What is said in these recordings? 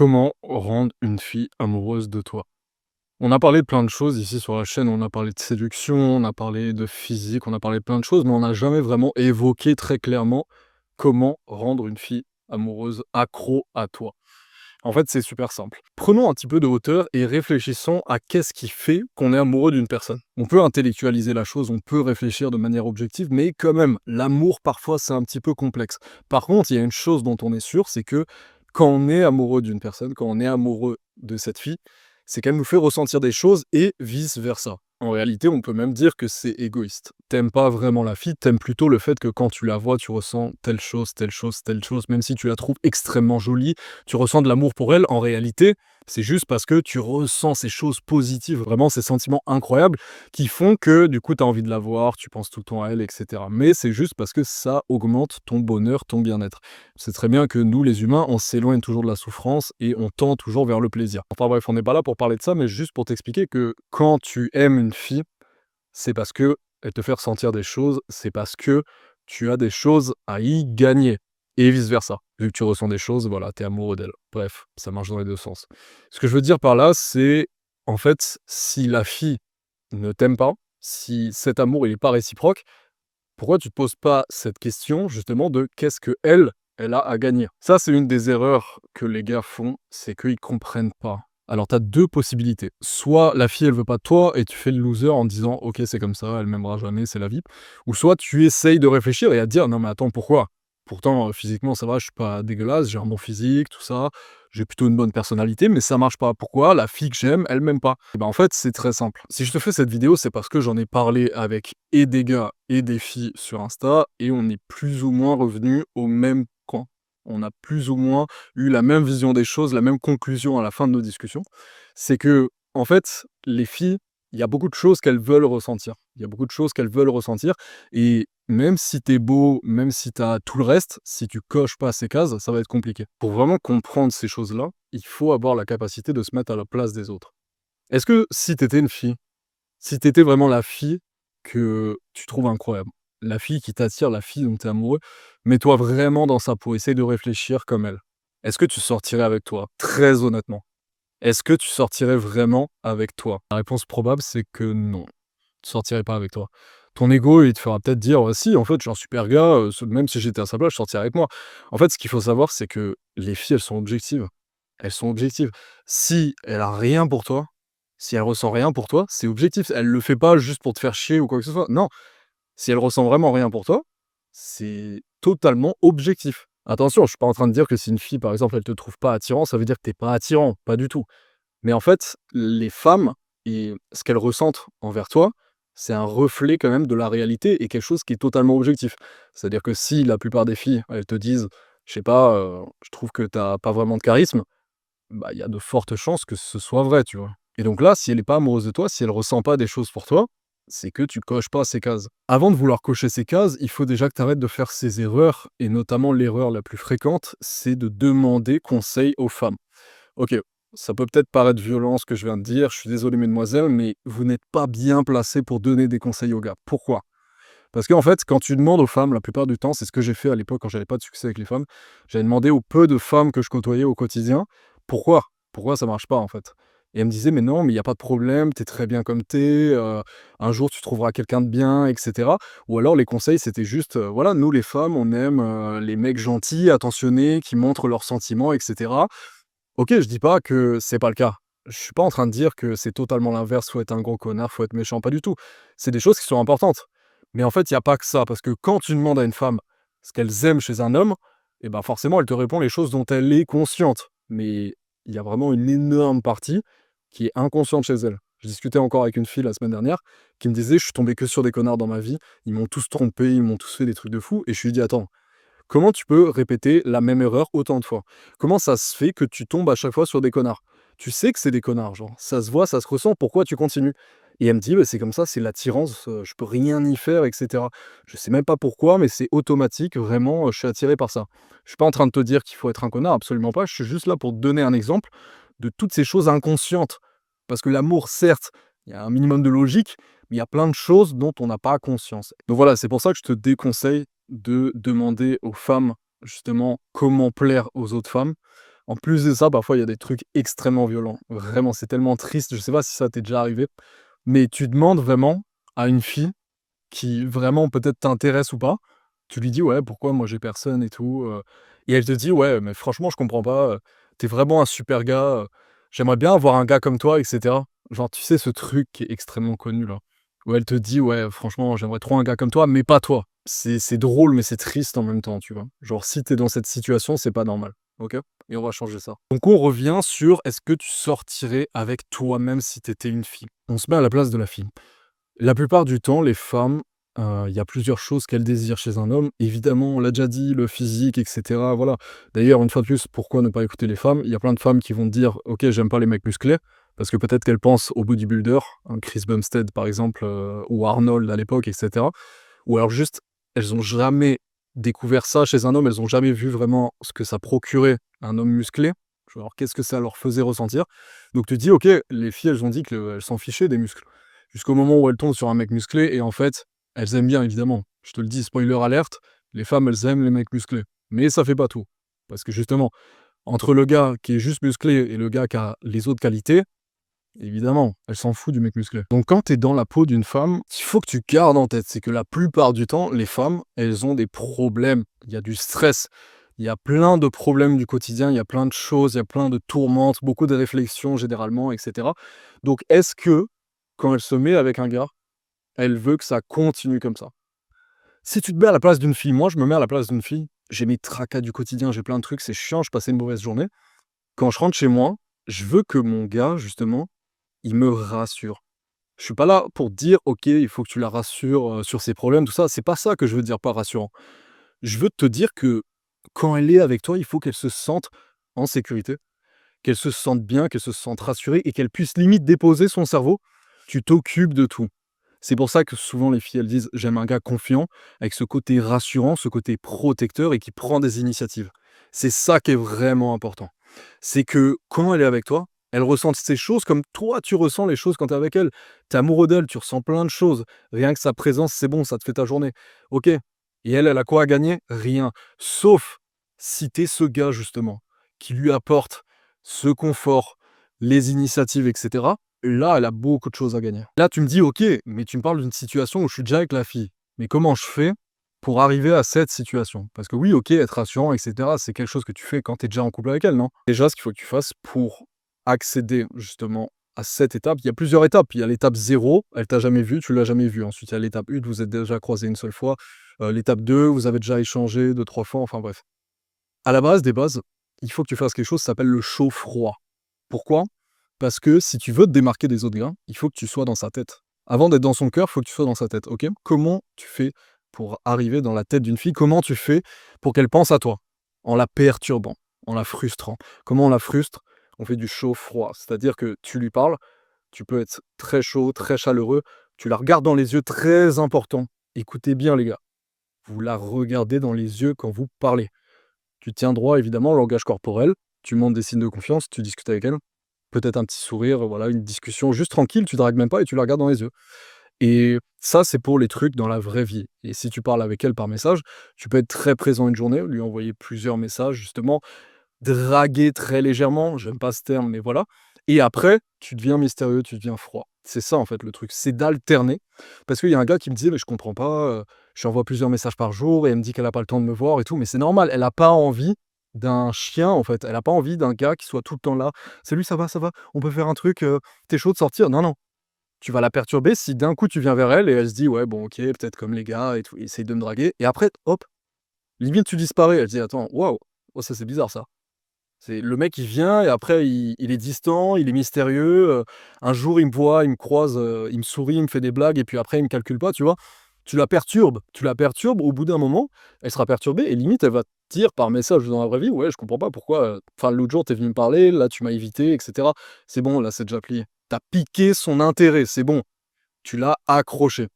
Comment rendre une fille amoureuse de toi? On a parlé de plein de choses ici sur la chaîne, on a parlé de séduction, on a parlé de physique, on a parlé de plein de choses, mais on n'a jamais vraiment évoqué très clairement comment rendre une fille amoureuse, accro à toi. En fait, c'est super simple. Prenons un petit peu de hauteur et réfléchissons à qu'est-ce qui fait qu'on est amoureux d'une personne. On peut intellectualiser la chose, on peut réfléchir de manière objective, mais quand même, l'amour, parfois, c'est un petit peu complexe. Par contre, il y a une chose dont on est sûr, c'est que quand on est amoureux d'une personne, quand on est amoureux de cette fille, c'est qu'elle nous fait ressentir des choses et vice-versa. En réalité, on peut même dire que c'est égoïste. T'aimes pas vraiment la fille, t'aimes plutôt le fait que quand tu la vois, tu ressens telle chose, telle chose, telle chose, même si tu la trouves extrêmement jolie, tu ressens de l'amour pour elle. En réalité, c'est juste parce que tu ressens ces choses positives, vraiment ces sentiments incroyables qui font que du coup, tu as envie de la voir, tu penses tout le temps à elle, etc. Mais c'est juste parce que ça augmente ton bonheur, ton bien-être. C'est très bien que nous, les humains, on s'éloigne toujours de la souffrance et on tend toujours vers le plaisir. Enfin bref, on n'est pas là pour parler de ça, mais juste pour t'expliquer que quand tu aimes une fille, c'est parce que elle te fait ressentir des choses, c'est parce que tu as des choses à y gagner. Et vice versa. Vu que tu ressens des choses, voilà, tu es amoureux d'elle. Bref, ça marche dans les deux sens. Ce que je veux dire par là, c'est en fait, si la fille ne t'aime pas, si cet amour il est pas réciproque, pourquoi tu te poses pas cette question justement de qu'est-ce que elle a à gagner? Ça, c'est une des erreurs que les gars font, c'est qu'ils comprennent pas. Alors, tu as 2 possibilités. Soit la fille, elle veut pas de toi et tu fais le loser en disant: «OK, c'est comme ça, elle m'aimera jamais, c'est la vie». Ou soit tu essayes de réfléchir et à te dire: «Non mais attends, pourquoi? Pourtant, physiquement ça va, je suis pas dégueulasse, j'ai un bon physique, tout ça, j'ai plutôt une bonne personnalité, mais ça marche pas. Pourquoi la fille que j'aime, elle m'aime pas?» Et ben, en fait, c'est très simple. Si je te fais cette vidéo, c'est parce que j'en ai parlé avec et des gars et des filles sur Insta et on est plus ou moins revenus au même point. On a plus ou moins eu la même vision des choses, la même conclusion à la fin de nos discussions. C'est que, en fait, les filles, il y a beaucoup de choses qu'elles veulent ressentir. Il y a beaucoup de choses qu'elles veulent ressentir et même si t'es beau, même si t'as tout le reste, si tu coches pas ces cases, ça va être compliqué. Pour vraiment comprendre ces choses-là, il faut avoir la capacité de se mettre à la place des autres. Est-ce que si t'étais une fille, si t'étais vraiment la fille que tu trouves incroyable, la fille qui t'attire, la fille dont tu es amoureux, mets-toi vraiment dans sa peau, essaye de réfléchir comme elle. Est-ce que tu sortirais avec toi? Très honnêtement. Est-ce que tu sortirais vraiment avec toi? La réponse probable, c'est que non. Tu sortirais pas avec toi. Ton ego, il te fera peut-être dire: «Si, en fait, je suis un super gars, même si j'étais à sa place, je sortirais avec moi». En fait, ce qu'il faut savoir, c'est que les filles, elles sont objectives. Elles sont objectives. Si elle a rien pour toi, si elle ressent rien pour toi, c'est objectif. Elle le fait pas juste pour te faire chier ou quoi que ce soit. Non, si elle ressent vraiment rien pour toi, c'est totalement objectif. Attention, je suis pas en train de dire que si une fille, par exemple, elle te trouve pas attirant, ça veut dire que tu pas attirant, pas du tout. Mais en fait, les femmes et ce qu'elles ressentent envers toi, c'est un reflet quand même de la réalité et quelque chose qui est totalement objectif. C'est-à-dire que si la plupart des filles, elles te disent: «Je sais pas, je trouve que t'as pas vraiment de charisme», bah, il y a de fortes chances que ce soit vrai, tu vois? Et donc là, si elle est pas amoureuse de toi, si elle ressent pas des choses pour toi, c'est que tu coches pas ces cases. Avant de vouloir cocher ces cases, il faut déjà que tu arrêtes de faire ces erreurs et notamment l'erreur la plus fréquente, c'est de demander conseil aux femmes. OK, ça peut peut-être paraître violent ce que je viens de dire, je suis désolé mesdemoiselles, mais vous n'êtes pas bien placées pour donner des conseils aux gars. Pourquoi? Parce qu'en fait, quand tu demandes aux femmes, la plupart du temps, c'est ce que j'ai fait à l'époque quand j'avais pas de succès avec les femmes, j'avais demandé aux peu de femmes que je côtoyais au quotidien, pourquoi? Pourquoi ça marche pas en fait? Et elles me disaient: «Mais non, mais il y a pas de problème, tu es très bien comme tu es, un jour tu trouveras quelqu'un de bien» et cetera. Ou alors les conseils, c'était juste, voilà, nous les femmes, on aime, les mecs gentils, attentionnés, qui montrent leurs sentiments et cetera. OK, je dis pas que c'est pas le cas. Je suis pas en train de dire que c'est totalement l'inverse, faut être un gros connard, faut être méchant, pas du tout. C'est des choses qui sont importantes. Mais en fait, il y a pas que ça, parce que quand tu demandes à une femme ce qu'elles aiment chez un homme, et ben forcément, elle te répond les choses dont elle est consciente. Mais il y a vraiment une énorme partie qui est inconsciente chez elle. Je discutais encore avec une fille la semaine dernière qui me disait: «Je suis tombé que sur des connards dans ma vie, ils m'ont tous trompé, ils m'ont tous fait des trucs de fou» et je lui dis: «Attends, comment tu peux répéter la même erreur autant de fois? Comment ça se fait que tu tombes à chaque fois sur des connards? Tu sais que c'est des connards, genre, ça se voit, ça se ressent, pourquoi tu continues?» Et elle me dit: «Bah, c'est comme ça, c'est l'attirance, je peux rien y faire et cetera». Je sais même pas pourquoi, mais c'est automatique, vraiment, je suis attiré par ça. Je suis pas en train de te dire qu'il faut être un connard, absolument pas, je suis juste là pour te donner un exemple de toutes ces choses inconscientes. Parce que l'amour, certes, il y a un minimum de logique, mais il y a plein de choses dont on n'a pas conscience. Donc voilà, c'est pour ça que je te déconseille de demander aux femmes, justement, comment plaire aux autres femmes. En plus de ça, parfois, il y a des trucs extrêmement violents. Vraiment, c'est tellement triste, je sais pas si ça t'est déjà arrivé, mais tu demandes vraiment à une fille qui vraiment peut-être t'intéresse ou pas, tu lui dis: «Ouais, pourquoi moi j'ai personne et tout?» Et elle te dit: «Ouais, mais franchement je comprends pas, tu vraiment un super gars, j'aimerais bien avoir un gars comme toi» et cetera. Genre, tu sais ce truc qui est extrêmement connu là, où elle te dit: «Ouais, franchement j'aimerais trop un gars comme toi, mais pas toi». C'est drôle, mais c'est triste en même temps, tu vois? Genre si t'es dans cette situation, c'est pas normal, OK? Et on va changer ça. Donc on revient sur est-ce que tu sortirais avec toi-même si t'étais une fille? On se met à la place de la fille. La plupart du temps, les femmes, il y a plusieurs choses qu'elles désirent chez un homme. Évidemment, on l'a déjà dit, le physique et cetera, voilà. D'ailleurs, une fois de plus, pourquoi ne pas écouter les femmes? Il y a plein de femmes qui vont te dire: «OK, j'aime pas les mecs musclés», parce que peut-être qu'elles pensent aux bodybuilders, un Chris Bumstead par exemple, ou Arnold à l'époque et cetera. Ou alors juste, elles ont jamais découvert ça chez un homme, elles ont jamais vu vraiment ce que ça procurait un homme musclé. Genre qu'est-ce que ça leur faisait ressentir. Donc tu te dis: «OK, les filles, elles ont dit qu'elles s'en fichaient des muscles». Jusqu'au moment où elles tombent sur un mec musclé et en fait, elles aiment bien évidemment. Je te le dis, spoiler alerte, les femmes, elles aiment les mecs musclés. Mais ça fait pas tout. Parce que justement, entre le gars qui est juste musclé et le gars qui a les autres qualités, évidemment, elle s'en fout du mec musclé. Donc quand tu es dans la peau d'une femme, il faut que tu gardes en tête, c'est que la plupart du temps, les femmes, elles ont des problèmes. Il y a du stress, il y a plein de problèmes du quotidien, il y a plein de choses, il y a plein de tourmentes, beaucoup de réflexions généralement, etc. Donc est-ce que, quand elle se met avec un gars, elle veut que ça continue comme ça? Si tu te mets à la place d'une fille, moi je me mets à la place d'une fille, j'ai mes tracas du quotidien, j'ai plein de trucs, c'est chiant, je passais une mauvaise journée. Quand je rentre chez moi, je veux que mon gars, justement, il me rassure. Je suis pas là pour dire: «OK, il faut que tu la rassures, sur ses problèmes», tout ça. C'est pas ça que je veux dire par rassurant. Je veux te dire que quand elle est avec toi, il faut qu'elle se sente en sécurité, qu'elle se sente bien, qu'elle se sente rassurée et qu'elle puisse limite déposer son cerveau. Tu t'occupes de tout. C'est pour ça que souvent les filles, elles disent: «J'aime un gars confiant, avec ce côté rassurant, ce côté protecteur et qui prend des initiatives». C'est ça qui est vraiment important. C'est que quand elle est avec toi, elle ressent ces choses comme toi tu ressens les choses quand tu es avec elle. Tu es amoureux d'elle, tu ressens plein de choses. Rien que sa présence, c'est bon, ça te fait ta journée. OK. Et elle, elle a quoi à gagner? Rien. Sauf si tu es ce gars justement, qui lui apporte ce confort, les initiatives et cetera. Là, elle a beaucoup de choses à gagner. Là, tu me dis: «OK, mais tu me parles d'une situation où je suis déjà avec la fille. Mais comment je fais pour arriver à cette situation?» Parce que oui, OK, être rassurant et cetera, c'est quelque chose que tu fais quand tu es déjà en couple avec elle, non? Déjà, ce qu'il faut que tu fasses pour accéder justement à cette étape, il y a plusieurs étapes. Il y a l'étape 0, elle t'a jamais vu, tu l'as jamais vue. Ensuite, il y a l'étape 1, vous êtes déjà croisés une seule fois. L'étape 2, vous avez déjà échangé 2-3 fois, enfin bref. À la base des bases, il faut que tu fasses quelque chose qui s'appelle le chaud-froid. Pourquoi? Parce que si tu veux te démarquer des autres gars, il faut que tu sois dans sa tête. Avant d'être dans son cœur, il faut que tu sois dans sa tête, OK? Comment tu fais pour arriver dans la tête d'une fille? Comment tu fais pour qu'elle pense à toi? En la perturbant, en la frustrant. Comment on la frustre? On fait du chaud-froid, c'est-à-dire que tu lui parles, tu peux être très chaud, très chaleureux, tu la regardes dans les yeux, très important. Écoutez bien les gars, vous la regardez dans les yeux quand vous parlez. Tu tiens droit évidemment, langage corporel, tu montres des signes de confiance, tu discutes avec elle. Peut-être un petit sourire, voilà, une discussion juste tranquille, tu dragues même pas et tu la regardes dans les yeux. Et ça, c'est pour les trucs dans la vraie vie. Et si tu parles avec elle par message, tu peux être très présent une journée, lui envoyer plusieurs messages, justement, draguer très légèrement, j'aime pas ce terme, mais voilà. Et après, tu deviens mystérieux, tu deviens froid. C'est ça, en fait, le truc, c'est d'alterner. Parce qu'il y a un gars qui me disait, mais je comprends pas, je lui envoie plusieurs messages par jour et elle me dit qu'elle a pas le temps de me voir et tout, mais c'est normal, elle a pas envie d'un chien, en fait. Elle a pas envie d'un gars qui soit tout le temps là. Salut, ça va, on peut faire un truc, t'es chaud de sortir? Non, non. Tu vas la perturber si d'un coup tu viens vers elle et elle se dit, ouais, bon, ok, peut-être comme les gars et tout, essaye de me draguer. Et après, hop, limite tu disparais. Elle se dit, attends, waouh, oh, ça c'est bizarre ça. C'est le mec, il vient et après il est distant, il est mystérieux, un jour il me voit, il me croise, il me sourit, il me fait des blagues et puis après il me calcule pas, tu vois? Tu la perturbes, au bout d'un moment, elle sera perturbée et limite elle va te dire par message dans la vraie vie: «Ouais, je comprends pas pourquoi, enfin l'autre jour tu es venu me parler, là tu m'as évité et cetera». C'est bon, là c'est déjà plié. Tu as piqué son intérêt, c'est bon, tu l'as accroché.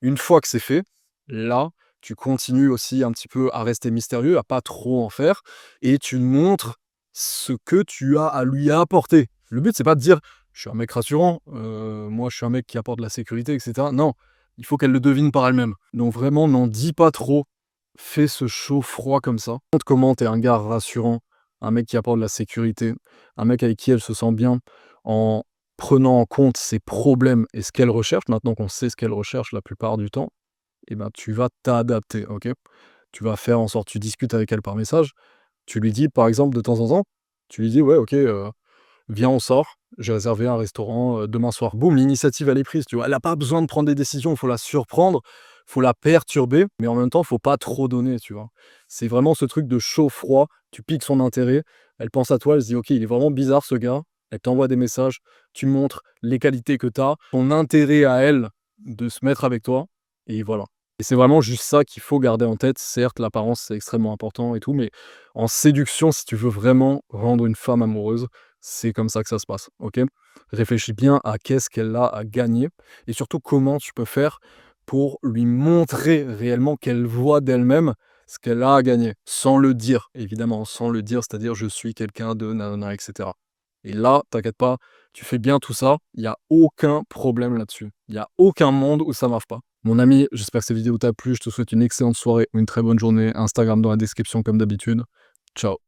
Une fois que c'est fait, là, tu continues aussi un petit peu à rester mystérieux, à pas trop en faire et tu montres ce que tu as à lui apporter. Le but, c'est pas de dire: «Je suis un mec rassurant, moi je suis un mec qui apporte de la sécurité» et cetera. Non, il faut qu'elle le devine par elle-même. Donc vraiment, n'en dis pas trop. Fais ce chaud froid comme ça. Montre comment tu es un gars rassurant, un mec qui apporte de la sécurité, un mec avec qui elle se sent bien, en prenant en compte ses problèmes et ce qu'elle recherche, maintenant qu'on sait ce qu'elle recherche la plupart du temps, et ben, tu vas t'adapter, OK? Tu vas faire en sorte tu discutes avec elle par message, tu lui dis, par exemple, de temps en temps, tu lui dis: «Ouais, OK, viens, on sort, j'ai réservé un restaurant, demain soir». Boum, l'initiative, elle est prise, tu vois? Elle a pas besoin de prendre des décisions, il faut la surprendre, faut la perturber, mais en même temps, faut pas trop donner, tu vois? C'est vraiment ce truc de chaud-froid, tu piques son intérêt, elle pense à toi, elle se dit: «OK, il est vraiment bizarre ce gars». Elle t'envoie des messages, tu montres les qualités que tu as, ton intérêt à elle de se mettre avec toi et voilà. Et c'est vraiment juste ça qu'il faut garder en tête. Certes, l'apparence, c'est extrêmement important et tout, mais en séduction, si tu veux vraiment rendre une femme amoureuse, c'est comme ça que ça se passe, OK? Réfléchis bien à qu'est-ce qu'elle a à gagner et surtout comment tu peux faire pour lui montrer réellement qu'elle voit d'elle-même ce qu'elle a à gagner, sans le dire, évidemment, sans le dire, c'est-à-dire: «Je suis quelqu'un de nanana» et cetera. Et là, t'inquiète pas, tu fais bien tout ça, il y a aucun problème là-dessus. Il y a aucun monde où ça marche pas. Mon ami, j'espère que cette vidéo t'a plu, je te souhaite une excellente soirée ou une très bonne journée. Instagram dans la description comme d'habitude. Ciao.